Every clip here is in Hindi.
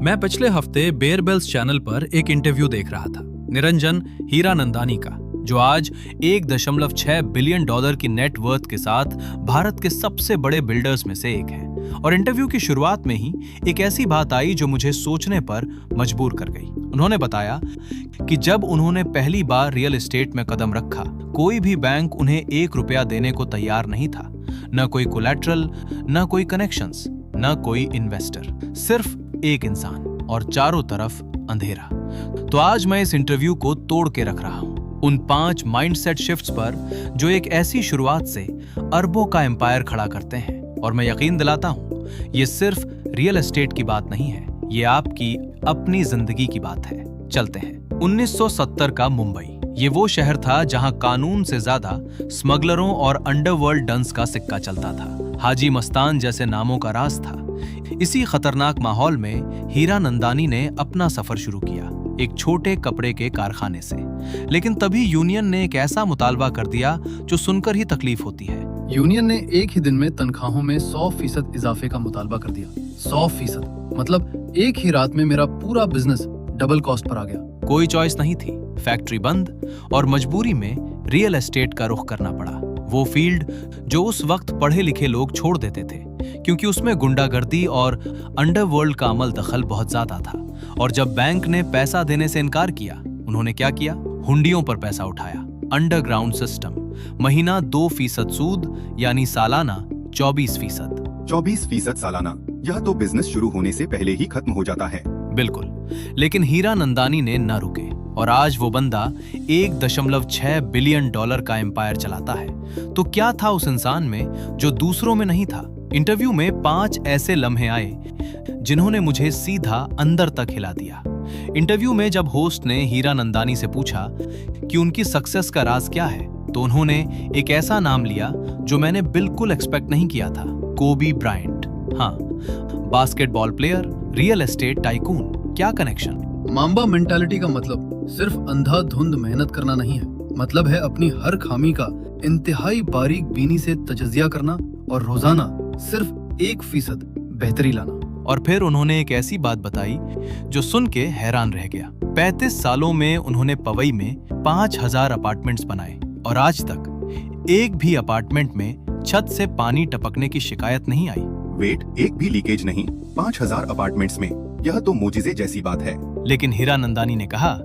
मैं पिछले हफ्ते बेयर बेल्स चैनल पर एक इंटरव्यू देख रहा था निरंजन हीरानंदानी का, जो आज 1.6 बिलियन डॉलर की नेट वर्थ के साथ भारत के सबसे बड़े बिल्डर्स में से एक हैं। और इंटरव्यू की शुरुआत में ही एक ऐसी बात आई जो मुझे सोचने पर मजबूर कर गई। उन्होंने बताया कि जब उन्होंने पहली बार रियल एस्टेट में कदम रखा, कोई भी बैंक उन्हें 1 रुपया देने को तैयार नहीं था। न कोई कोलैटरल, न कोई कनेक्शंस, न कोई इन्वेस्टर, सिर्फ एक इंसान और चारों तरफ अंधेरा। तो आज मैं इस इंटरव्यू को तोड़ के रख रहा हूं उन 5 माइंडसेट शिफ्ट्स पर जो एक ऐसी शुरुआत से अरबों का एम्पायर खड़ा करते हैं। और मैं यकीन दिलाता हूं, ये सिर्फ रियल एस्टेट की बात नहीं है, ये आपकी अपनी जिंदगी की बात है। चलते हैं 1970 का मुंबई। ये वो शहर था जहां कानून से ज्यादा स्मगलरों और अंडरवर्ल्ड डन्स का सिक्का चलता था। हाजी मस्तान जैसे नामों का राज था। इसी खतरनाक माहौल में हीरानंदानी ने अपना सफर शुरू किया, एक छोटे कपड़े के कारखाने से। लेकिन तभी यूनियन ने एक ऐसा मुतालबा कर दिया जो सुनकर ही तकलीफ होती है। यूनियन ने एक ही दिन में तनख्वाहों में 100% इजाफे का मुतालबा कर दिया। 100%, मतलब एक ही रात में मेरा पूरा बिजनेस डबल कॉस्ट पर आ गया। कोई चॉइस नहीं थी, फैक्ट्री बंद और मजबूरी में रियल एस्टेट का रुख करना पड़ा। वो फील्ड जो उस वक्त पढ़े लिखे लोग छोड़ देते थे, क्योंकि उसमें गुंडागर्दी और अंडरवर्ल्ड का अमल दखल बहुत ज्यादा था। और जब बैंक ने पैसा देने से इनकार किया, उन्होंने क्या किया? हुंडियों पर पैसा उठाया। अंडरग्राउंड सिस्टम, महीना 2% सूद, यानी सालाना 24%। 24% सालाना, यह तो बिजनेस शुरू होने से पहले ही खत्म हो जाता है। बिल्कुल, लेकिन हीरानंदानी ने न रुके और आज वो बंदा 1.6 बिलियन डॉलर का एम्पायर चलाता है। तो क्या था उस इंसान में जो दूसरों में नहीं था? इंटरव्यू में 5 ऐसे लम्हे आए जिन्होंने मुझे सीधा अंदर तक हिला दिया। इंटरव्यू में जब होस्ट ने हीरानंदानी से पूछा कि उनकी सक्सेस का राज क्या है, तो उन्होंने एक ऐसा नाम लिया जो मैंने बिल्कुल एक्सपेक्ट नहीं किया था। Kobe Bryant. हाँ, basketball player, real estate tycoon, क्या कनेक्शन? मांबा मेंटालिटी का मतलब सिर्फ अंधाधुंध मेहनत करना नहीं है। मतलब है अपनी हर खामी का इंतहाई बारीक बीनी से तजज़िया करना और रोजाना सिर्फ 1% बेहतरी लाना। और फिर उन्होंने एक ऐसी बात बताई जो सुन के हैरान रह गया। 35 सालों में उन्होंने पवई में 5000 अपार्टमेंट्स बनाए और आज तक एक भी अपार्टमेंट में छत से पानी टपकने की शिकायत नहीं आई। वेट, एक भी लीकेज नहीं 5000 अपार्टमेंट्स में, यह तो मोजिज़े जैसी बात है। लेकिन हीरानंदानी ने कहा,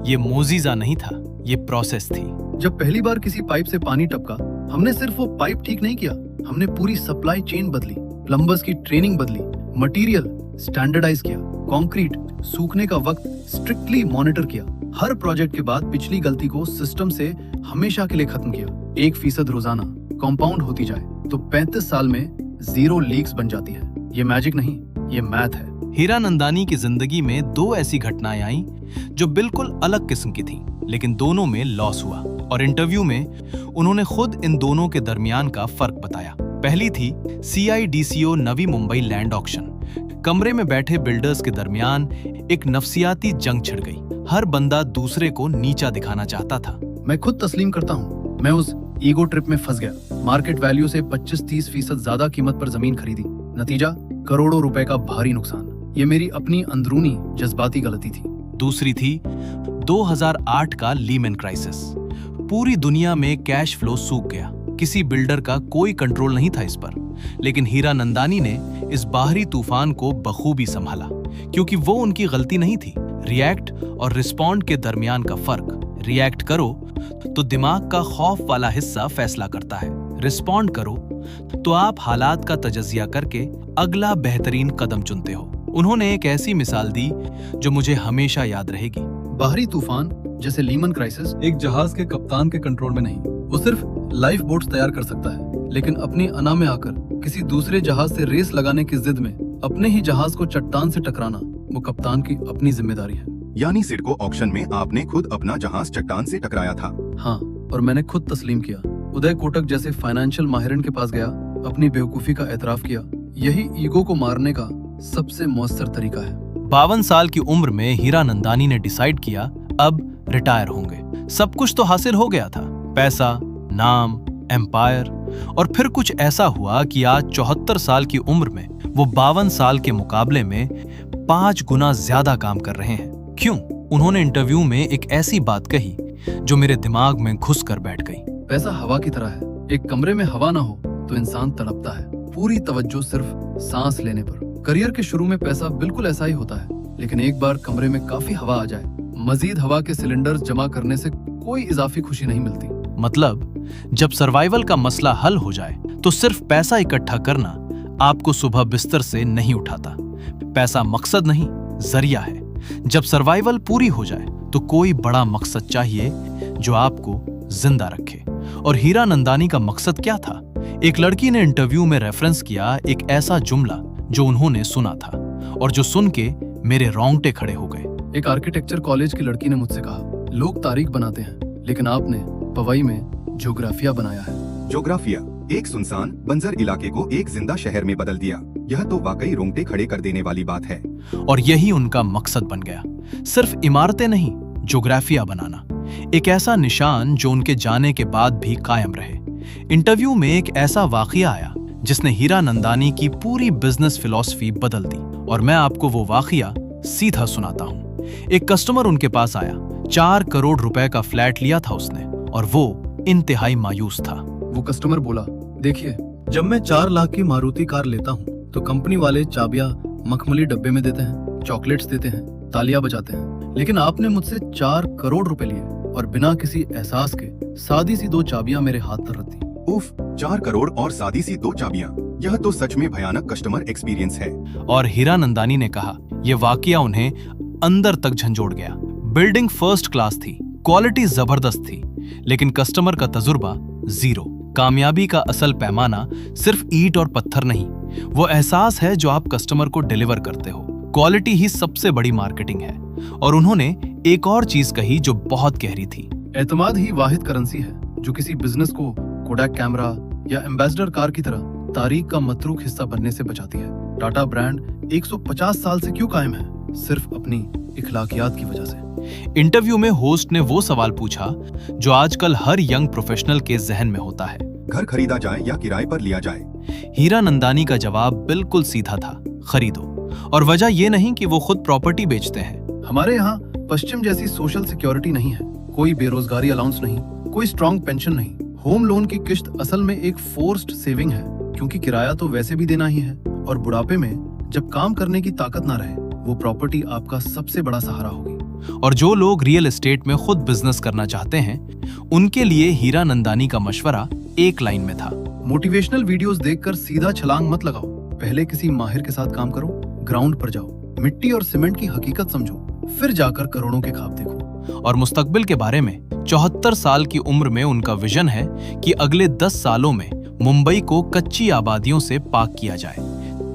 ये मोजिज़ा नहीं था, ये प्रोसेस थी। जब पहली बार किसी पाइप से पानी टपका, हमने सिर्फ वो पाइप ठीक नहीं किया, हमने पूरी सप्लाई चेन बदली, प्लम्बर्स की ट्रेनिंग बदली, मटेरियल स्टैंडर्डाइज किया, कंक्रीट सूखने का वक्त स्ट्रिक्टली मॉनिटर किया। हर प्रोजेक्ट के बाद पिछली गलती को सिस्टम से हमेशा के लिए खत्म किया। 1% रोजाना कंपाउंड होती जाए तो 35 साल में 0 लीक्स बन जाती है। ये मैजिक नहीं, ये मैथ है। हीरानंदानी की जिंदगी में 2 ऐसी घटनाएं आईं जो बिल्कुल अलग किस्म की थीं, लेकिन दोनों में लॉस हुआ। और इंटरव्यू में उन्होंने खुद इन दोनों के दरमियान का फर्क बताया। पहली थी CIDCO Navi Mumbai land auction. कमरे में बैठे बिल्डर्स के दरमियान एक नफसियाती जंग छिड़ गई। हर बंदा दूसरे को नीचा दिखाना चाहता था। मैं खुद तस्लीम करता हूँ, मैं उस ईगो ट्रिप में फंस गया। मार्केट वैल्यू से 25-30% ज्यादा कीमत पर जमीन खरीदी। नतीजा, करोड़ों रुपए का भारी नुकसान। ये मेरी अपनी अंदरूनी जज्बाती गलती थी। दूसरी थी 2008 का लीमन क्राइसिस। पूरी दुनिया में कैश फ्लो सूख गया। किसी बिल्डर का कोई कंट्रोल नहीं था इस पर। लेकिन हीरानंदानी ने इस बाहरी तूफान को बखूबी संभाला, क्योंकि वो उनकी गलती नहीं थी। रिएक्ट और रिस्पॉन्ड के दरमियान का फर्क। रिएक्ट करो तो दिमाग का खौफ वाला हिस्सा फैसला करता है। रिस्पॉन्ड करो तो आप हालात का तजज़िया करके अगला बेहतरीन कदम चुनते हो। उन्होंने एक ऐसी मिसाल दी जो मुझे हमेशा याद रहेगी। बाहरी तूफान जैसे लीमन क्राइसिस एक जहाज के कप्तान के कंट्रोल में नहीं। वो सिर्फ लाइफ बोट्स तैयार कर सकता है, लेकिन अपनी अना में आकर किसी दूसरे जहाज से रेस लगाने की जिद में अपने ही जहाज को चट्टान से टकराना वो कप्तान की अपनी जिम्मेदारी है। यानी सिडको ऑक्शन में आपने खुद अपना जहाज चट्टान से टकराया था। हाँ, और मैंने खुद तस्लीम किया। उदय कोटक जैसे फाइनेंशियल माहिरन के पास गया, अपनी बेवकूफी का एतराफ किया। यही ईगो को मारने का सबसे मौसर तरीका है। 52 साल की उम्र में हीरानंदानी ने डिसाइड किया अब रिटायर होंगे। सब कुछ तो हासिल हो गया था, पैसा, नाम, एम्पायर। और फिर कुछ ऐसा हुआ कि आज 74 साल की उम्र में वो 52 साल के मुकाबले में 5 गुना ज्यादा काम कर रहे हैं। क्यों? उन्होंने इंटरव्यू में एक ऐसी बात कही जो मेरे दिमाग में घुस कर बैठ गई। पैसा हवा की तरह है, एक कमरे में हवा ना हो तो इंसान तड़पता है। पूरी तवज्जो सिर्फ सांस लेने पर। करियर के शुरू में पैसा बिल्कुल ऐसा ही होता है, लेकिन एक बार कमरे में काफी हवा आ जाए, मजीद हवा के सिलेंडर्स जमा करने से कोई इजाफी खुशी नहीं मिलती। मतलब जब सर्वाइवल का मसला हल हो जाए तो सिर्फ पैसा इकट्ठा करना आपको सुबह बिस्तर से नहीं उठाता। पैसा मकसद नहीं, जरिया है। जब सर्वाइवल पूरी हो जाए तो कोई बड़ा मकसद चाहिए जो आपको जिंदा रखे। और हीरा नंदानी का मकसद क्या था? एक लड़की ने इंटरव्यू में रेफरेंस किया एक ऐसा जुमला जो उन्होंने सुना था और जो सुन के मेरे रोंगटे खड़े हो गए। एक आर्किटेक्चर कॉलेज की लड़की ने मुझसे कहा, लोग तारीख बनाते हैं लेकिन आपने पवई में ज्योग्राफिया बनाया है। ज्योग्राफिया एक सुनसान बंजर इलाके को एक जिंदा शहर में बदल दिया। यह तो वाकई रोंगटे खड़े कर देने वाली बात है। और यही उनका मकसद बन गया। सिर्फ इमारतें नहीं, ज्योग्राफिया बनाना, एक ऐसा निशान जो उनके जाने के बाद भी कायम रहे। इंटरव्यू में एक ऐसा वाकया आया जिसने हीरा नंदानी की पूरी बिजनेस फिलॉसफी बदल दी और मैं आपको वो वाकया सीधा सुनाता हूँ। एक कस्टमर उनके पास आया। 4 करोड़ रुपए का फ्लैट लिया था उसने और वो इंतहाई मायूस था। वो कस्टमर बोला, देखिए, जब मैं 4 लाख की मारुति कार लेता हूँ तो कंपनी वाले चाबियां मखमली डब्बे में देते हैं, चॉकलेट्स देते हैं, तालियां बजाते हैं, लेकिन आपने मुझसे 4 करोड़ रुपए लिए और बिना किसी एहसास के सादी सी 2 चाबियां मेरे हाथ पर रख दी। उफ, 4 करोड़ और सादी सी 2 चाबियां। यह तो सच में भयानक कस्टमर एक्सपीरियंस है। और हीरा नंदानी ने कहा, यह वाकया उन्हें अंदर तक झंझोड़ गया। बिल्डिंग फर्स्ट क्लास थी, क्वालिटी जबरदस्त थी, लेकिन कस्टमर का तजुर्बा जीरो। कामयाबी का असल पैमाना सिर्फ ईंट और पत्थर नहीं, वो एहसास है जो आप कस्टमर को डिलीवर करते हो। क्वालिटी ही सबसे बड़ी मार्केटिंग है। और उन्होंने एक और चीज कही जो बहुत गहरी थी। एतमाद ही वाहिद करेंसी है जो किसी बिजनेस को कोडैक कैमरा या एम्बेसडर कार की तरह तारीख का मतरूक हिस्सा बनने से बचाती है। टाटा ब्रांड 150 साल से क्यों कायम है? सिर्फ अपनी इखलाकियात की वजह से। इंटरव्यू में होस्ट ने वो सवाल पूछा जो आजकल हर यंग प्रोफेशनल के जहन में होता है, घर खरीदा जाए या किराए पर लिया जाए? हीरा नंदानी का जवाब बिल्कुल सीधा था, खरीदो। और वजह ये नहीं कि वो खुद प्रॉपर्टी बेचते हैं। हमारे यहाँ पश्चिम जैसी सोशल सिक्योरिटी नहीं है, कोई बेरोजगारी अलाउंस नहीं, कोई स्ट्रॉन्ग पेंशन नहीं। होम लोन की किश्त असल में एक फोर्स्ड सेविंग है, क्योंकि किराया तो वैसे भी देना ही है। और बुढ़ापे में जब काम करने की ताकत ना रहे, वो प्रॉपर्टी आपका सबसे बड़ा सहारा होगी। और जो लोग रियल एस्टेट में खुद बिजनेस करना चाहते हैं, उनके लिए हीरा नंदानी का मशवरा एक लाइन में था, मोटिवेशनल वीडियोस देखकर सीधा छलांग मत लगाओ, पहले किसी माहिर के साथ काम करो, ग्राउंड पर जाओ, मिट्टी और सीमेंट की हकीकत समझो, फिर जाकर करोड़ों के ख्वाब देखो। और मुस्तकबिल के बारे में 74 साल की उम्र में उनका विजन है कि अगले 10 सालों में मुंबई को कच्ची आबादियों से पाक किया जाए,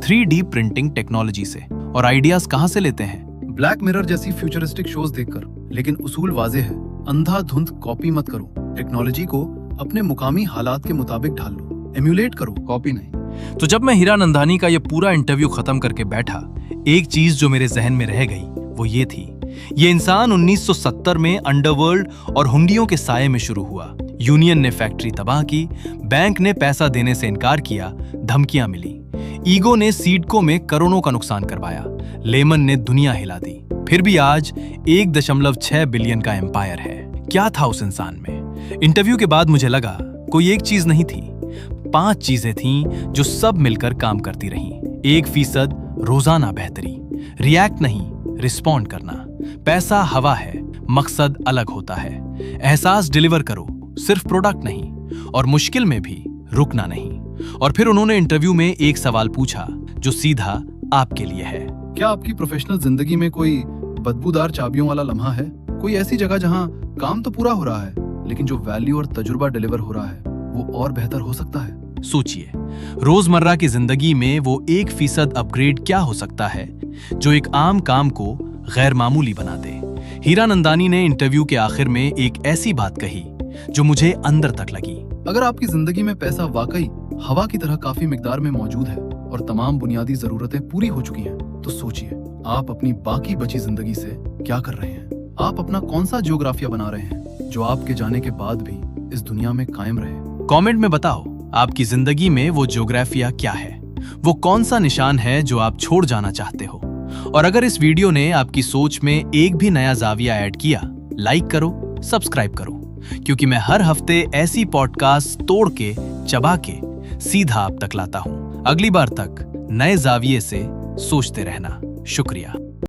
3D प्रिंटिंग टेक्नोलॉजी से। और आइडियाज कहां से लेते हैं? ब्लैक मिरर जैसी फ्यूचरिस्टिक शोज देखकर। लेकिन उसूल वाजे है, अंधाधुंध कॉपी मत करो। टेक्नोलॉजी को अपने मुकामी हालात के मुताबिक ढाल लो, एम्यूलेट करो, कॉपी नहीं। तो जब मैं हीरा नंदानी का ये पूरा इंटरव्यू खत्म करके बैठा, एक चीज जो मेरे जहन में रह गई वो ये थी, ये इंसान 1970 में अंडरवर्ल्ड और हुंडियों के साये में शुरू हुआ। यूनियन ने फैक्ट्री तबाह की, बैंक ने पैसा देने से इनकार किया, धमकियां मिली, ईगो ने सीडको में करोड़ों का नुकसान करवाया, लेमन ने दुनिया हिला दी, फिर भी आज 1.6 बिलियन का एम्पायर है। क्या था उस इंसान में? इंटरव्यू के बाद मुझे लगा कोई एक चीज नहीं थी, 5 चीजें थीं जो सब मिलकर काम करती रहीं। 1% रोजाना बेहतरी, रिएक्ट नहीं रिस्पॉन्ड करना, पैसा हवा है, मकसद अलग होता है, एहसास डिलीवर करो, सिर्फ प्रोडक्ट नहीं, और मुश्किल में भी रुकना नहीं। और फिर उन्होंने इंटरव्यू में एक सवाल पूछा जो सीधा आपके लिए है। क्या आपकी प्रोफेशनल जिंदगी में कोई बदबूदार चाबियों वाला लम्हा है? कोई ऐसी जगह जहां काम तो पूरा हो रहा है, लेकिन जो वैल्यू और तजुर्बा डिलीवर हो रहा है वो और बेहतर हो सकता है? सोचिए, रोजमर्रा की जिंदगी में वो 1% अपग्रेड क्या हो सकता है जो एक आम काम को गैर मामूली बना दे। हीरा नंदानी ने इंटरव्यू के आखिर में एक ऐसी बात कही जो मुझे अंदर तक लगी। अगर आपकी जिंदगी में पैसा वाकई हवा की तरह काफी मिकदार में मौजूद है और तमाम बुनियादी जरूरतें पूरी हो चुकी हैं, तो सोचिए आप अपनी बाकी बची जिंदगी से क्या कर रहे हैं? आप अपना कौन सा ज्योग्राफिया बना रहे हैं जो आपके जाने के बाद भी इस दुनिया में कायम रहे? कमेंट में बताओ आपकी जिंदगी में वो ज्योग्राफिया क्या है, वो कौन सा निशान है जो आप छोड़ जाना चाहते हो। और अगर इस वीडियो ने आपकी सोच में एक भी नया जाविया ऐड किया, लाइक करो, सब्सक्राइब करो, क्योंकि मैं हर हफ्ते ऐसी पॉडकास्ट तोड़ के, चबा के सीधा आप तक लाता हूं। अगली बार तक नए जाविये से सोचते रहना। शुक्रिया।